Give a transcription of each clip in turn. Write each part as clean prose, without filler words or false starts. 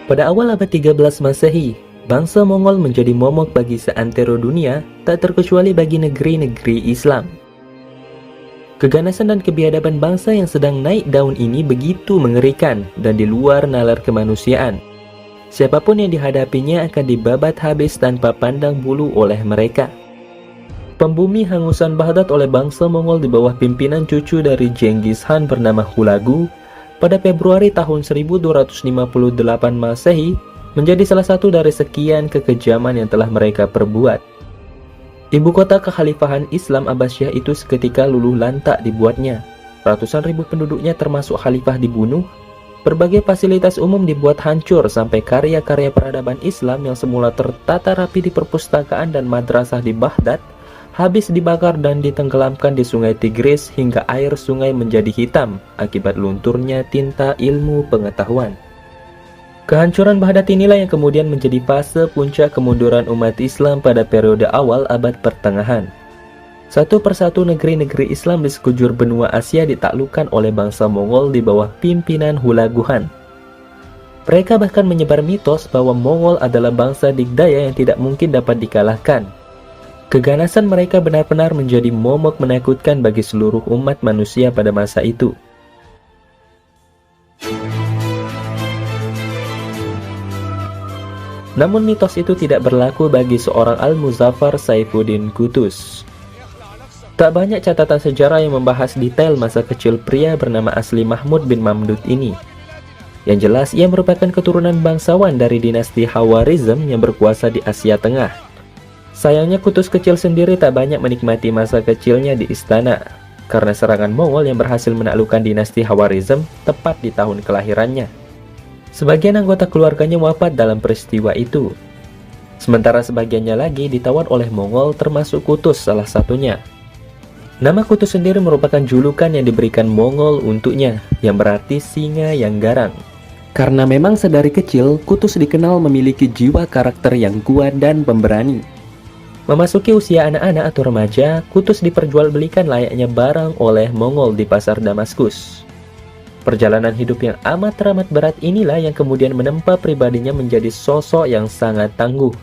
Pada awal abad 13 Masehi, bangsa Mongol menjadi momok bagi seantero dunia, tak terkecuali bagi negeri-negeri Islam. Keganasan dan kebiadaban bangsa yang sedang naik daun ini begitu mengerikan dan di luar nalar kemanusiaan. Siapapun yang dihadapinya akan dibabat habis tanpa pandang bulu oleh mereka. Pembumi hangusan Baghdad oleh bangsa Mongol di bawah pimpinan cucu dari Genghis Khan bernama Hulagu pada Februari tahun 1258 Masehi menjadi salah satu dari sekian kekejaman yang telah mereka perbuat. Ibu kota kekhalifahan Islam Abbasiyah itu seketika luluh lantak dibuatnya. Ratusan ribu penduduknya termasuk khalifah dibunuh, berbagai fasilitas umum dibuat hancur sampai karya-karya peradaban Islam yang semula tertata rapi di perpustakaan dan madrasah di Baghdad habis dibakar dan ditenggelamkan di sungai Tigris hingga air sungai menjadi hitam akibat lunturnya tinta ilmu pengetahuan. Kehancuran Baghdad inilah yang kemudian menjadi fase puncak kemunduran umat Islam pada periode awal abad pertengahan. Satu persatu negeri-negeri Islam di sekujur benua Asia ditaklukkan oleh bangsa Mongol di bawah pimpinan Hulagu Khan. Mereka bahkan menyebar mitos bahwa Mongol adalah bangsa digdaya yang tidak mungkin dapat dikalahkan. Keganasan mereka benar-benar menjadi momok menakutkan bagi seluruh umat manusia pada masa itu. Namun mitos itu tidak berlaku bagi seorang Al-Muzaffar Saifuddin Qutuz. Tak banyak catatan sejarah yang membahas detail masa kecil pria bernama asli Mahmud bin Mamdud ini. Yang jelas, ia merupakan keturunan bangsawan dari dinasti Khawarizm yang berkuasa di Asia Tengah. Sayangnya Qutuz kecil sendiri tak banyak menikmati masa kecilnya di istana, karena serangan Mongol yang berhasil menaklukkan dinasti Khawarizm tepat di tahun kelahirannya. Sebagian anggota keluarganya wafat dalam peristiwa itu. Sementara sebagiannya lagi ditawan oleh Mongol termasuk Qutuz salah satunya. Nama Qutuz sendiri merupakan julukan yang diberikan Mongol untuknya, yang berarti singa yang garang. Karena memang sedari kecil, Qutuz dikenal memiliki jiwa karakter yang kuat dan pemberani. Memasuki usia anak-anak atau remaja, Qutuz diperjualbelikan layaknya barang oleh Mongol di pasar Damaskus. Perjalanan hidup yang amat berat inilah yang kemudian menempa pribadinya menjadi sosok yang sangat tangguh.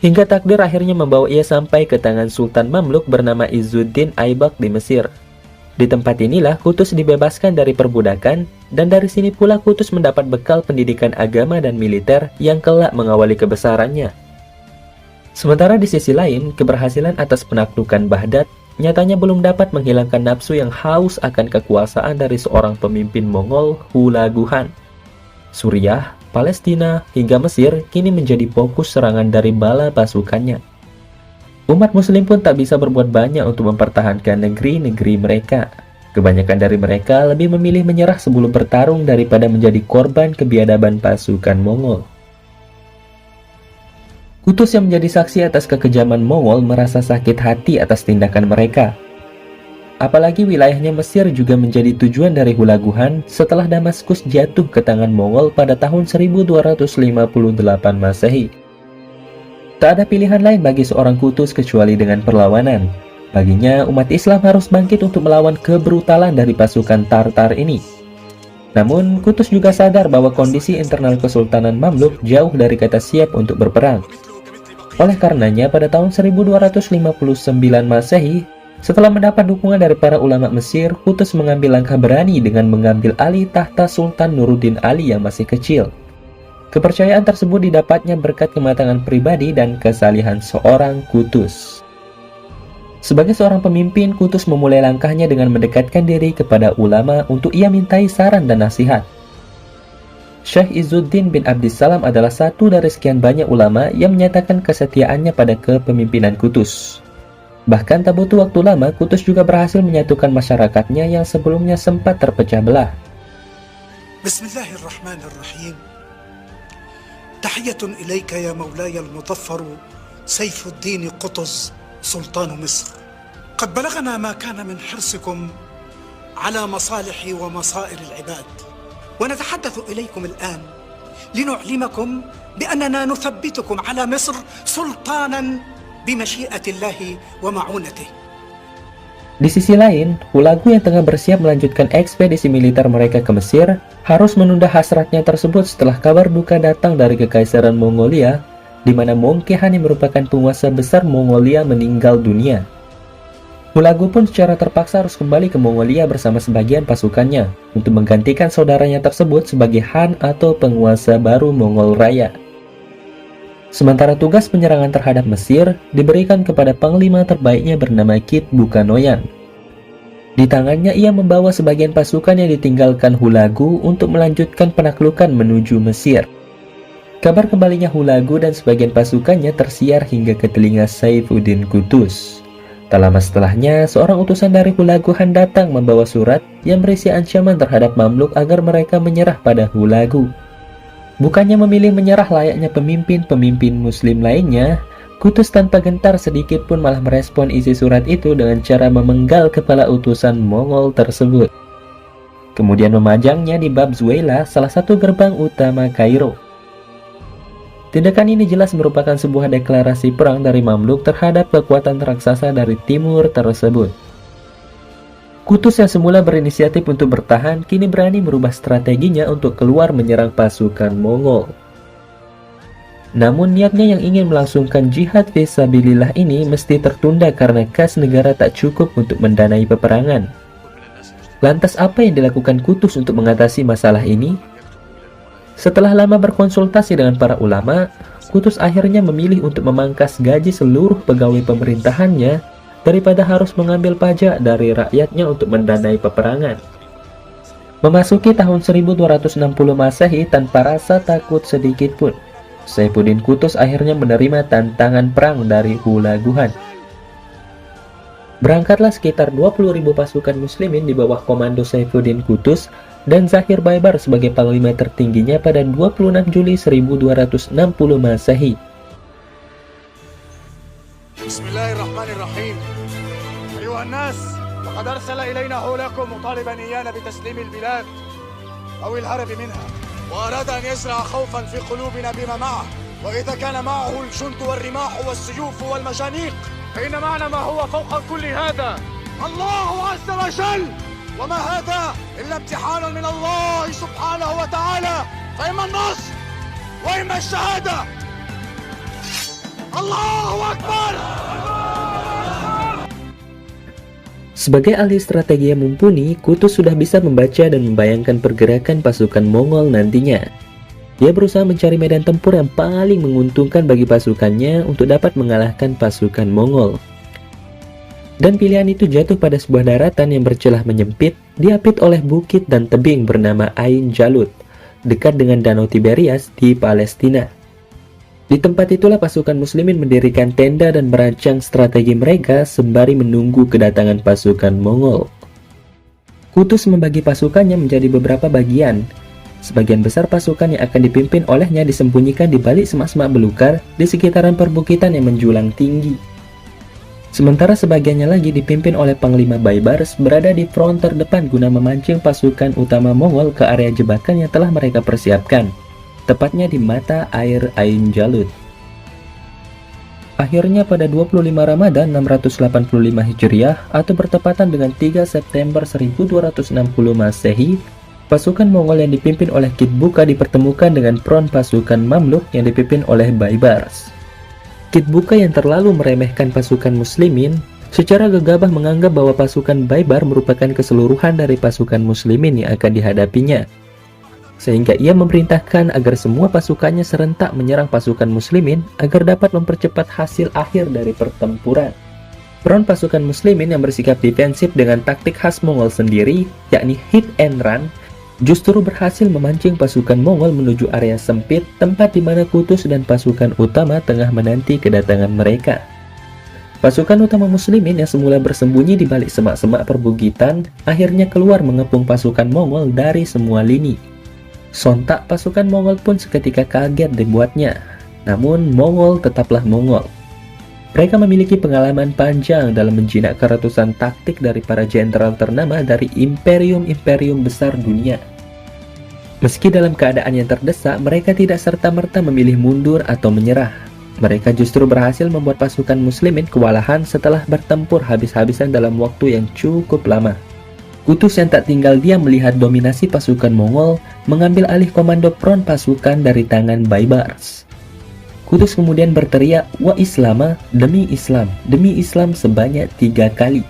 Hingga takdir akhirnya membawa ia sampai ke tangan Sultan Mamluk bernama Izzuddin Aibak di Mesir. Di tempat inilah Qutuz dibebaskan dari perbudakan, dan dari sini pula Qutuz mendapat bekal pendidikan agama dan militer yang kelak mengawali kebesarannya. Sementara di sisi lain, keberhasilan atas penaklukan Baghdad nyatanya belum dapat menghilangkan nafsu yang haus akan kekuasaan dari seorang pemimpin Mongol, Hulagu Khan. Suriah, Palestina, hingga Mesir kini menjadi fokus serangan dari bala pasukannya. Umat muslim pun tak bisa berbuat banyak untuk mempertahankan negeri-negeri mereka. Kebanyakan dari mereka lebih memilih menyerah sebelum bertarung daripada menjadi korban kebiadaban pasukan Mongol. Qutuz yang menjadi saksi atas kekejaman Mongol merasa sakit hati atas tindakan mereka. Apalagi wilayahnya Mesir juga menjadi tujuan dari Hulagu Khan setelah Damaskus jatuh ke tangan Mongol pada tahun 1258 Masehi. Tak ada pilihan lain bagi seorang Qutuz kecuali dengan perlawanan. Baginya, umat Islam harus bangkit untuk melawan kebrutalan dari pasukan Tartar ini. Namun, Qutuz juga sadar bahwa kondisi internal Kesultanan Mamluk jauh dari kata siap untuk berperang. Oleh karenanya, pada tahun 1259 Masehi, setelah mendapat dukungan dari para ulama Mesir, Qutuz mengambil langkah berani dengan mengambil alih tahta Sultan Nuruddin Ali yang masih kecil. Kepercayaan tersebut didapatnya berkat kematangan pribadi dan kesalihan seorang Qutuz. Sebagai seorang pemimpin, Qutuz memulai langkahnya dengan mendekatkan diri kepada ulama untuk ia mintai saran dan nasihat. Syekh Izzuddin bin Abdissalam adalah satu dari sekian banyak ulama yang menyatakan kesetiaannya pada kepemimpinan Qutuz. Bahkan tak butuh waktu lama, Qutuz juga berhasil menyatukan masyarakatnya yang sebelumnya sempat terpecah belah. Bismillahirrahmanirrahim. Tahiyatun ilaika ya maulaya al-muzaffar Saifuddin Qutuz Sultan Misr. Qad balagana ma kana min hirsikum ala masalih wa masair al-ibad. ونتحدث إليكم الآن لنعلمكم بأننا نثبتكم على مصر سلطانا بمشيئة الله ومعونته. Di sisi lain, Hulagu yang tengah bersiap melanjutkan ekspedisi militer mereka ke Mesir harus menunda hasratnya tersebut setelah kabar duka datang dari Kekaisaran Mongolia, di mana Mongkehan yang merupakan penguasa besar Mongolia meninggal dunia. Hulagu pun secara terpaksa harus kembali ke Mongolia bersama sebagian pasukannya untuk menggantikan saudaranya tersebut sebagai Han atau penguasa baru Mongol Raya. Sementara tugas penyerangan terhadap Mesir diberikan kepada panglima terbaiknya bernama Kit Bukanoyan. Di tangannya ia membawa sebagian pasukan yang ditinggalkan Hulagu untuk melanjutkan penaklukan menuju Mesir. Kabar kembalinya Hulagu dan sebagian pasukannya tersiar hingga ke telinga Saifuddin Qutuz. Tak lama setelahnya, seorang utusan dari Hulagu Han datang membawa surat yang berisi ancaman terhadap Mamluk agar mereka menyerah pada Hulagu. Bukannya memilih menyerah layaknya pemimpin-pemimpin muslim lainnya, Qutuz tanpa gentar sedikit pun malah merespon isi surat itu dengan cara memenggal kepala utusan Mongol tersebut. Kemudian memajangnya di Bab Zuwaylah, salah satu gerbang utama Kairo. Tindakan ini jelas merupakan sebuah deklarasi perang dari Mamluk terhadap kekuatan raksasa dari timur tersebut. Qutuz yang semula berinisiatif untuk bertahan, kini berani merubah strateginya untuk keluar menyerang pasukan Mongol. Namun niatnya yang ingin melangsungkan jihad fisabilillah ini mesti tertunda karena kas negara tak cukup untuk mendanai peperangan. Lantas apa yang dilakukan Qutuz untuk mengatasi masalah ini? Setelah lama berkonsultasi dengan para ulama, Qutuz akhirnya memilih untuk memangkas gaji seluruh pegawai pemerintahannya daripada harus mengambil pajak dari rakyatnya untuk mendanai peperangan. Memasuki tahun 1260 Masehi tanpa rasa takut sedikit pun, Saifuddin Qutuz akhirnya menerima tantangan perang dari Hulagu Han. Berangkatlah sekitar 20.000 pasukan muslimin di bawah komando Saifuddin Qutuz dan Zahir Baibar sebagai panglima tertingginya pada 26 Juli 1260 Masehi. Bismillahirrahmanirrahim. Ayuhan nas, laqad arsala ilayna hulakum mutaliban iyana bitaslim albilad aw alharab minha wa arada an yazra'a khawfan fi qulubina bima ma'ah wa idha kana ma'ahu aljund walrimah wassuyuf walmashaniq fa inna ma'na ma huwa fawqa kulli hadha Allahu azza wa jalla wa ma hadha illa imtihanan min Allah subhanahu wa ta'ala fa imma an-nasr wa imma ash-shahada Allahu Akbar. Sebagai ahli strategi yang mumpuni, Qutuz sudah bisa membaca dan membayangkan pergerakan pasukan Mongol nantinya. Dia berusaha mencari medan tempur yang paling menguntungkan bagi pasukannya untuk dapat mengalahkan pasukan Mongol. Dan pilihan itu jatuh pada sebuah daratan yang bercelah menyempit, diapit oleh bukit dan tebing bernama Ain Jalut, dekat dengan Danau Tiberias di Palestina. Di tempat itulah pasukan muslimin mendirikan tenda dan merancang strategi mereka sembari menunggu kedatangan pasukan Mongol. Qutuz membagi pasukannya menjadi beberapa bagian. Sebagian besar pasukan yang akan dipimpin olehnya disembunyikan di balik semak-semak belukar di sekitaran perbukitan yang menjulang tinggi. Sementara sebagiannya lagi dipimpin oleh Panglima Baibars berada di front terdepan guna memancing pasukan utama Mongol ke area jebakan yang telah mereka persiapkan, tepatnya di mata air Ain Jalut. Akhirnya pada 25 Ramadan 685 Hijriah atau bertepatan dengan 3 September 1260 Masehi, pasukan Mongol yang dipimpin oleh Kit Buka dipertemukan dengan front pasukan Mamluk yang dipimpin oleh Baibars. Kit Buka yang terlalu meremehkan pasukan muslimin secara gegabah menganggap bahwa pasukan Baibar merupakan keseluruhan dari pasukan muslimin yang akan dihadapinya, sehingga ia memerintahkan agar semua pasukannya serentak menyerang pasukan muslimin agar dapat mempercepat hasil akhir dari pertempuran. Front pasukan muslimin yang bersikap defensif dengan taktik khas Mongol sendiri, yakni hit and run, justru berhasil memancing pasukan Mongol menuju area sempit tempat di mana Qutuz dan pasukan utama tengah menanti kedatangan mereka. Pasukan utama muslimin yang semula bersembunyi di balik semak-semak perbukitan akhirnya keluar mengepung pasukan Mongol dari semua lini. Sontak pasukan Mongol pun seketika kaget dibuatnya. Namun Mongol tetaplah Mongol. Mereka memiliki pengalaman panjang dalam menjinakkan ratusan taktik dari para jenderal ternama dari imperium-imperium besar dunia. Meski dalam keadaan yang terdesak, mereka tidak serta-merta memilih mundur atau menyerah. Mereka justru berhasil membuat pasukan muslimin kewalahan setelah bertempur habis-habisan dalam waktu yang cukup lama. Qutuz yang tak tinggal diam melihat dominasi pasukan Mongol mengambil alih komando front pasukan dari tangan Baibars. Qutuz kemudian berteriak, "Wa Islama, demi Islam sebanyak 3 kali.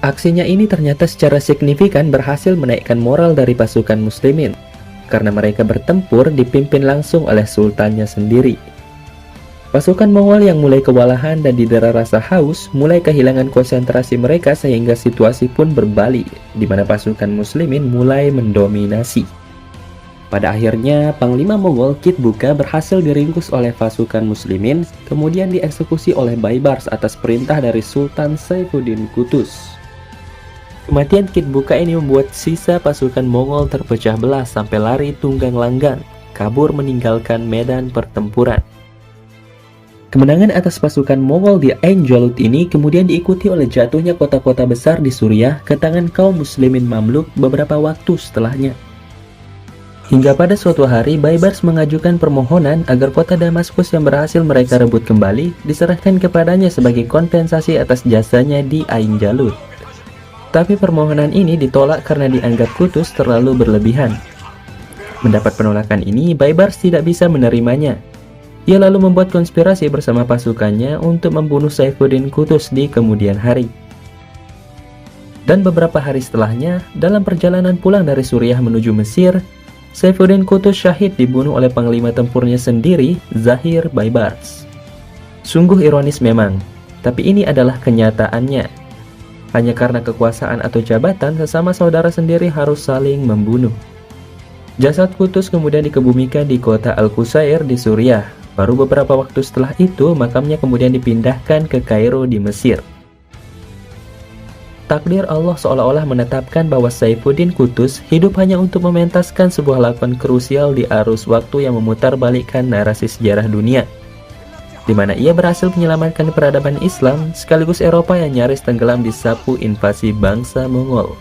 Aksinya ini ternyata secara signifikan berhasil menaikkan moral dari pasukan muslimin, karena mereka bertempur dipimpin langsung oleh sultannya sendiri. Pasukan Mongol yang mulai kewalahan dan didera rasa haus mulai kehilangan konsentrasi mereka sehingga situasi pun berbalik, di mana pasukan muslimin mulai mendominasi. Pada akhirnya, Panglima Mongol Kit Buka berhasil diringkus oleh pasukan muslimin, kemudian dieksekusi oleh Baibars atas perintah dari Sultan Saifuddin Qutuz. Kematian Kit Buka ini membuat sisa pasukan Mongol terpecah belah sampai lari tunggang langgang, kabur meninggalkan medan pertempuran. Kemenangan atas pasukan Mongol di Ain Jalut ini kemudian diikuti oleh jatuhnya kota-kota besar di Suriah ke tangan kaum muslimin Mamluk beberapa waktu setelahnya. Hingga pada suatu hari, Baibars mengajukan permohonan agar kota Damaskus yang berhasil mereka rebut kembali diserahkan kepadanya sebagai kompensasi atas jasanya di Ain Jalut. Tapi permohonan ini ditolak karena dianggap Qutuz terlalu berlebihan. Mendapat penolakan ini, Baibars tidak bisa menerimanya. Ia lalu membuat konspirasi bersama pasukannya untuk membunuh Saifuddin Qutuz di kemudian hari. Dan beberapa hari setelahnya, dalam perjalanan pulang dari Suriah menuju Mesir, Saifuddin Qutuz syahid dibunuh oleh panglima tempurnya sendiri, Zahir Baibars. Sungguh ironis memang, tapi ini adalah kenyataannya. Hanya karena kekuasaan atau jabatan, sesama saudara sendiri harus saling membunuh. Jasad Qutuz kemudian dikebumikan di kota Al-Qusair di Suriah. Baru beberapa waktu setelah itu, makamnya kemudian dipindahkan ke Kairo di Mesir. Takdir Allah seolah-olah menetapkan bahwa Saifuddin Qutuz hidup hanya untuk mementaskan sebuah lakon krusial di arus waktu yang memutarbalikkan narasi sejarah dunia, di mana ia berhasil menyelamatkan peradaban Islam sekaligus Eropa yang nyaris tenggelam di sapu invasi bangsa Mongol.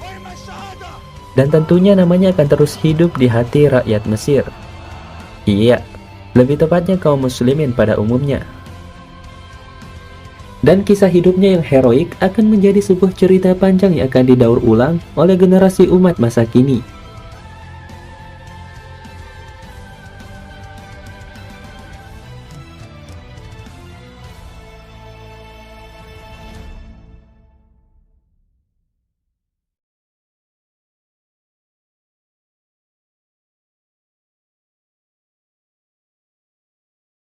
Dan tentunya namanya akan terus hidup di hati rakyat Mesir. Iya, lebih tepatnya kaum muslimin pada umumnya. Dan kisah hidupnya yang heroik akan menjadi sebuah cerita panjang yang akan didaur ulang oleh generasi umat masa kini.